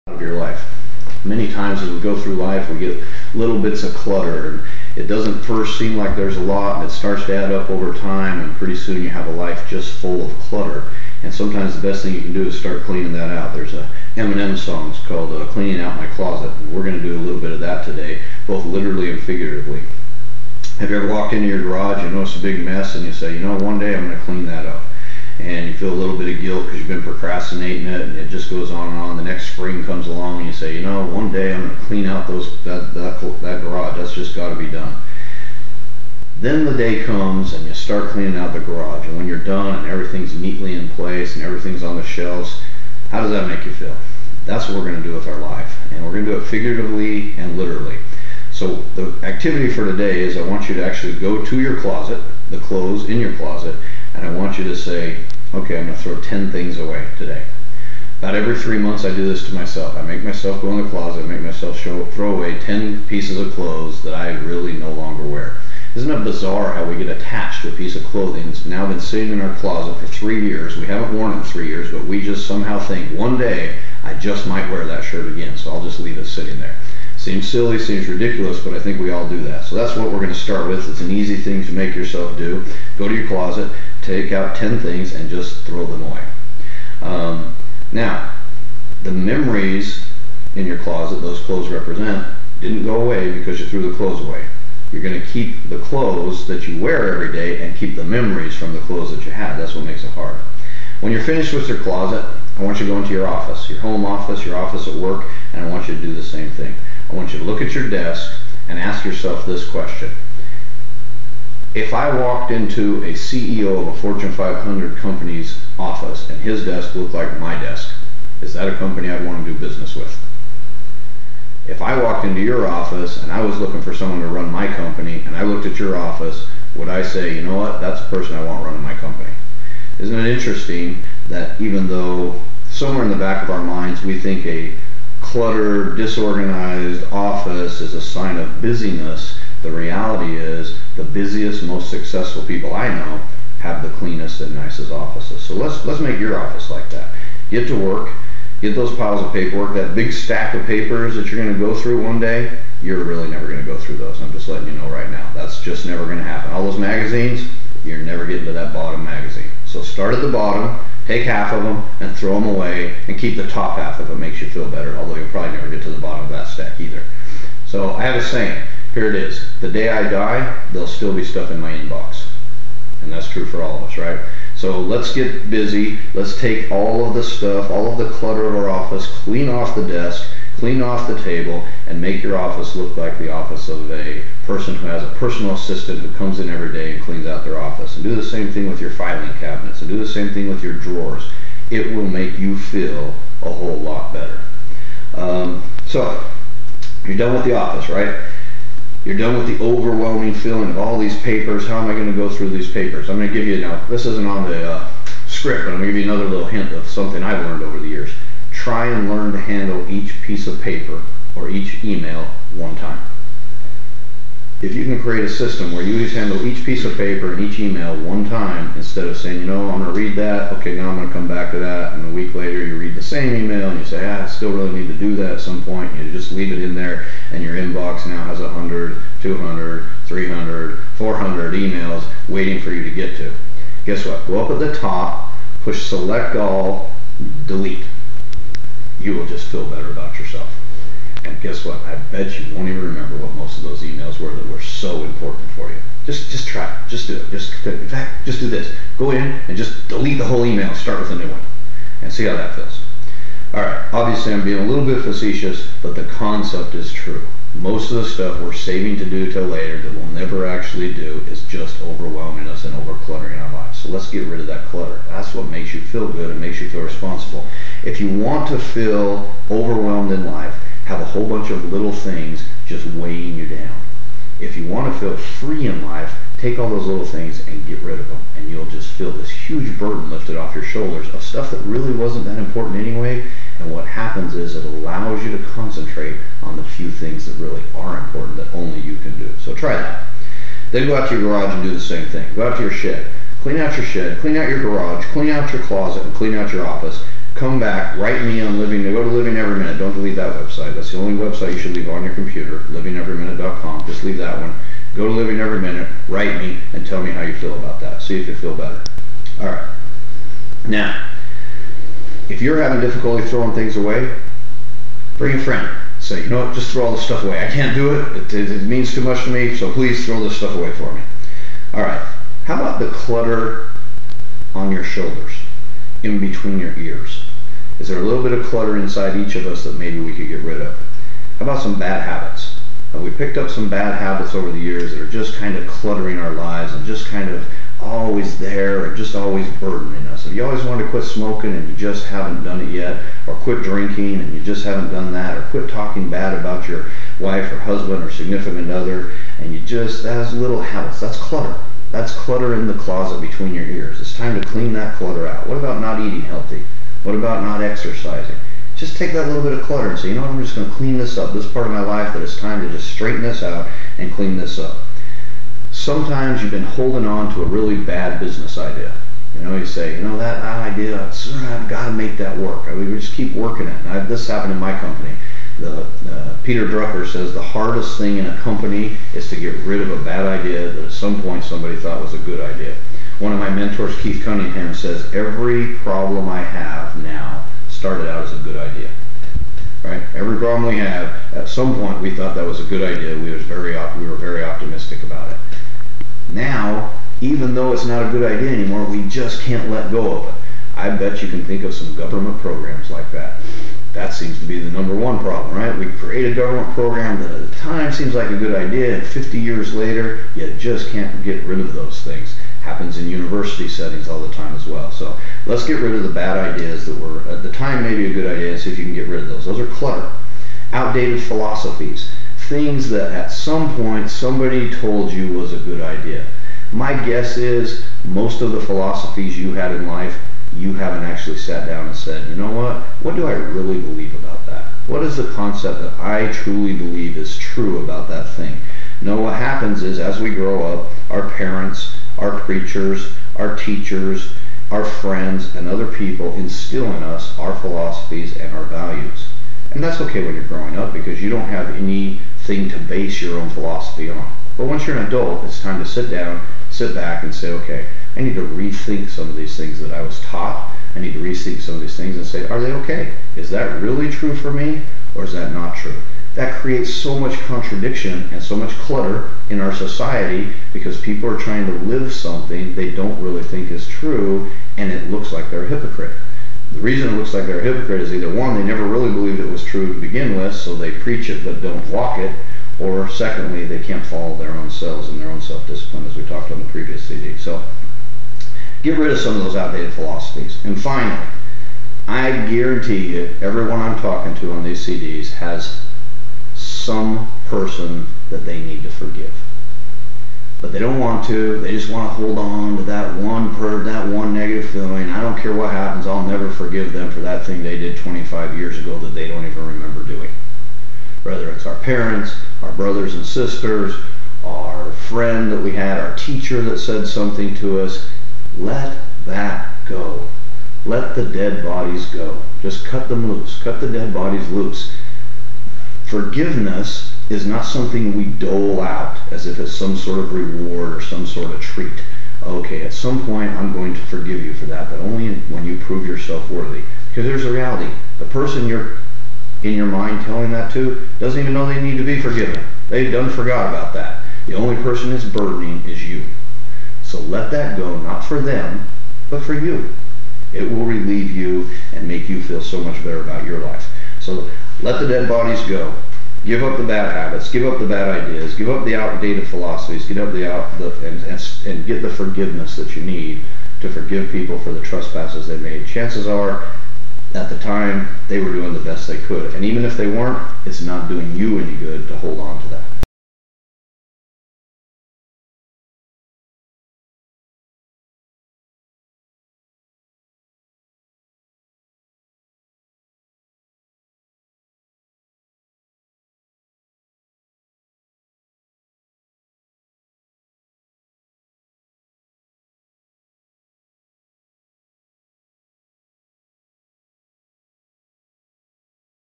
of your life. Many times as we go through life, we get little bits of clutter, and it doesn't first seem like there's a lot, and it starts to add up over time, and pretty soon you have a life just full of clutter. And sometimes the best thing you can do is start cleaning that out. There's a Eminem song, it's called Cleaning Out My Closet, and we're going to do a little bit of that today, both literally and figuratively. Have you ever walked into your garage and noticed a big mess, and you say, you know, one day I'm going to clean that up? And you feel a little bit of guilt because you've been procrastinating it, and it just goes on and on. The next spring comes along and you say, you know, one day I'm going to clean out that garage. That's just got to be done. Then the day comes and you start cleaning out the garage, and when you're done and everything's neatly in place and everything's on the shelves, how does that make you feel? That's what we're going to do with our life, and we're going to do it figuratively and literally. So the activity for today is I want you to actually go to your closet, the clothes in your closet, and I want you to say, okay, I'm going to throw 10 things away today. About every 3 months I do this to myself. I make myself go in the closet, make myself throw away 10 pieces of clothes that I really no longer wear. Isn't it bizarre how we get attached to a piece of clothing that's now been sitting in our closet for 3 years? We haven't worn it in 3 years, but we just somehow think one day I just might wear that shirt again, so I'll just leave it sitting there. Seems silly, seems ridiculous, but I think we all do that. So that's what we're going to start with. It's an easy thing to make yourself do. Go to your closet, take out 10 things, and just throw them away. Now, the memories in your closet those clothes represent didn't go away because you threw the clothes away. You're going to keep the clothes that you wear every day and keep the memories from the clothes that you had. That's what makes it hard. When you're finished with your closet, I want you to go into your office, your home office, your office at work, and I want you to do the same thing. I want you to look at your desk and ask yourself this question. If I walked into a CEO of a Fortune 500 company's office and his desk looked like my desk, is that a company I'd want to do business with? If I walked into your office and I was looking for someone to run my company and I looked at your office, would I say, you know what, that's the person I want running my company? Isn't it interesting that even though somewhere in the back of our minds we think a cluttered, disorganized office is a sign of busyness, the reality is the busiest, most successful people I know have the cleanest and nicest offices. So let's make your office like that. Get to work, get those piles of paperwork, that big stack of papers that you're going to go through one day, you're really never going to go through those. I'm just letting you know right now. That's just never going to happen. All those magazines, you're never getting to that bottom magazine. So start at the bottom, take half of them and throw them away, and keep the top half if it makes you feel better, although you'll probably never get to the bottom of that stack either. So I have a saying, here it is, the day I die, there'll still be stuff in my inbox. And that's true for all of us, right? So let's get busy, let's take all of the stuff, all of the clutter of our office, clean off the desk, clean off the table, and make your office look like the office of a person who has a personal assistant who comes in every day and cleans out their office. And do the same thing with your filing cabinets, and do the same thing with your drawers. It will make you feel a whole lot better. So, you're done with the office, right? You're done with the overwhelming feeling of all these papers. How am I going to go through these papers? I'm going to give you, now this isn't on the script, but I'm going to give you another little hint of something I've learned over the years. Try and learn to handle each piece of paper or each email one time. If you can create a system where you just handle each piece of paper and each email one time, instead of saying, you know, I'm going to read that, okay, now I'm going to come back to that, and a week later you read the same email and you say, I still really need to do that at some point, and you just leave it in there, and your inbox now has 100, 200, 300, 400 emails waiting for you to get to. Guess what? Go up at the top, push select all, delete. You will just feel better about yourself. And guess what? I bet you won't even remember what most of those emails were that were so important for you. Just try it. Just do it. In fact, just do this. Go in and just delete the whole email and start with a new one. And see how that feels. Alright, obviously I'm being a little bit facetious, but the concept is true. Most of the stuff we're saving to do till later that we'll never actually do is just overwhelming us and overcluttering our lives. So let's get rid of that clutter. That's what makes you feel good and makes you feel responsible. If you want to feel overwhelmed in life, have a whole bunch of little things just weighing you down. If you want to feel free in life, take all those little things and get rid of them, and you'll just feel this huge burden lifted off your shoulders of stuff that really wasn't that important anyway. And what happens is it allows you to concentrate on the few things that really are important that only you can do. So try that. Then go out to your garage and do the same thing. Go out to your shed. Clean out your shed, clean out your garage, clean out your closet, and clean out your office. Come back, write me on Living, go to Living Every Minute. Minute. Don't delete that website. That's the only website you should leave on your computer, livingeveryminute.com. Just leave that one. Go to Living Every Minute, write me, and tell me how you feel about that. See if you feel better. All right. Now, if you're having difficulty throwing things away, bring a friend. Say, you know what, just throw all this stuff away. I can't do it. It means too much to me, so please throw this stuff away for me. All right. How about the clutter on your shoulders, in between your ears? Is there a little bit of clutter inside each of us that maybe we could get rid of? How about some bad habits? Have we picked up some bad habits over the years that are just kind of cluttering our lives and just kind of always there and just always burdening us? If you always wanted to quit smoking and you just haven't done it yet, or quit drinking and you just haven't done that, or quit talking bad about your wife or husband or significant other, and you just, that's little habits, that's clutter. That's clutter in the closet between your ears. It's time to clean that clutter out. What about not eating healthy? What about not exercising? Just take that little bit of clutter and say, you know what, I'm just going to clean this up. This part of my life that it's time to just straighten this out and clean this up. Sometimes you've been holding on to a really bad business idea. You know, you say, you know, that idea, I've got to make that work. We just keep working it. This happened in my company. Peter Drucker says the hardest thing in a company is to get rid of a bad idea that at some point somebody thought was a good idea. One of my mentors, Keith Cunningham, says every problem I have now started out as a good idea. Right? Every problem we have, at some point we thought that was a good idea. We were very optimistic about it. Now, even though it's not a good idea anymore, we just can't let go of it. I bet you can think of some government programs like that. That seems to be the number one problem, right? We create a government program that at the time seems like a good idea, and 50 years later, you just can't get rid of those things. Happens in university settings all the time as well. So let's get rid of the bad ideas that were at the time maybe a good idea and see if you can get rid of those. Those are clutter. Outdated philosophies. Things that at some point somebody told you was a good idea. My guess is most of the philosophies you had in life, you haven't actually sat down and said, you know what do I really believe about that? What is the concept that I truly believe is true about that thing? No, what happens is as we grow up, our parents, our preachers, our teachers, our friends, and other people instill in us our philosophies and our values. And that's okay when you're growing up because you don't have anything to base your own philosophy on. But once you're an adult, it's time to sit down, sit back and say, okay, I need to rethink some of these things that I was taught. I need to rethink some of these things and say, are they okay? Is that really true for me or is that not true? That creates so much contradiction and so much clutter in our society because people are trying to live something they don't really think is true and it looks like they're a hypocrite. The reason it looks like they're a hypocrite is either one, they never really believed it was true to begin with, so they preach it but don't walk it, or secondly, they can't follow their own selves and their own self-discipline as we talked on the previous CD. So get rid of some of those outdated philosophies. And finally, I guarantee you, everyone I'm talking to on these CDs has some person that they need to forgive. But they don't want to. They just want to hold on to that one negative feeling. I don't care what happens. I'll never forgive them for that thing they did 25 years ago that they don't even remember doing. Whether it's our parents, our brothers and sisters, our friend that we had, our teacher that said something to us, let that go. Let the dead bodies go. Just cut them loose. Cut the dead bodies loose. Forgiveness is not something we dole out as if it's some sort of reward or some sort of treat. Okay, at some point I'm going to forgive you for that, but only when you prove yourself worthy. Because there's a reality. The person you're in your mind telling that to doesn't even know they need to be forgiven. They done forgot about that. The only person it's burdening is you. So let that go, not for them, but for you. It will relieve you and make you feel so much better about your life. So let the dead bodies go. Give up the bad habits. Give up the bad ideas. Give up the outdated philosophies. Get up and get the forgiveness that you need to forgive people for the trespasses they made. Chances are, at the time, they were doing the best they could. And even if they weren't, it's not doing you any good to hold on to that.